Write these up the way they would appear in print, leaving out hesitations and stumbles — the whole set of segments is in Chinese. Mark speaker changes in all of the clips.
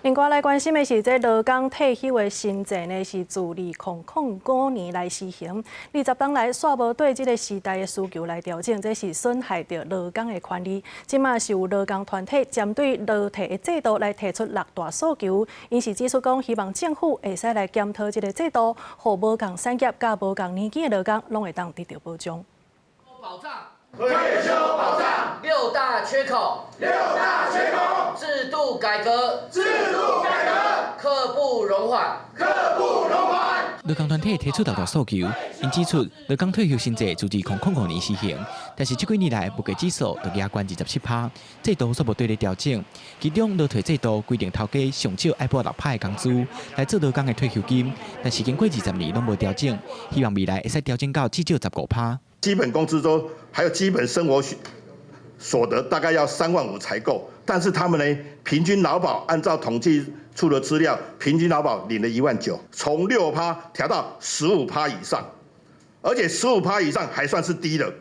Speaker 1: 另外来关心的是，这劳工退休的新制呢，是自2005年来施行，20年来煞无对这个时代的需求来调整，这是损害到劳工的权利。即马是有劳工团体针对劳退的制度来提出6大诉求，因是指出讲，希望政府会使来检讨这个制度，互无共产业甲无共年纪的劳工拢会当得到保障。
Speaker 2: 保障。 退休保障6大缺口，制度改革，刻不容缓，
Speaker 3: 劳工团体提出6大诉求，因指出，劳工退休新制自2005年施行，但是这几年来物价指数就压关27%，制度煞无对咧调整。其中劳退制度规定头家上少爱拨6%的工资来做劳工的退休金，但是经过20年拢无调整，希望未来会使调整到至少15%。
Speaker 4: 基本工资都还有基本生活所得大概要3万5才够，但是他们呢，平均劳保按照统计处的资料，平均劳保领了1万9，从6%调到15%以上，而且15%以上还算是低的，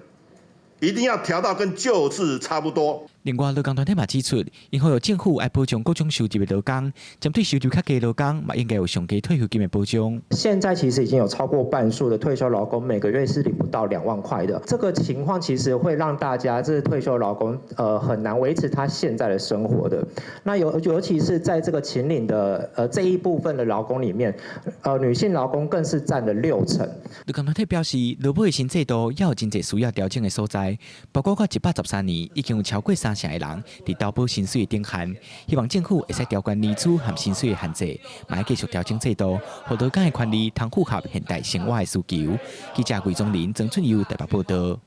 Speaker 4: 一定要调到跟旧制差不多。
Speaker 3: 另外，劳工团体嘛指出，因呼吁政府爱保障各种收入的劳工，针对收入较低的劳工，嘛应该有上低退休金的保障。
Speaker 5: 现在其实已经有超过半数的退休劳工每个月是领不到2万块的，这个情况其实会让大家这退休劳工很难维持他现在的生活的。那尤其是在这个秦岭的这一部分的劳工里面，女性劳工更是占了60%。
Speaker 3: 劳工团体表示，劳保的新制度也有真侪需要调整的所在，包括到113年已经有超过3成的人伫投保薪水的顶限，希望政府会使调悬年资和薪水的限制，嘛要继续调整制度，让劳工的权利通符合现代生活的需求。记者桂宗林、曾春佑台北报道。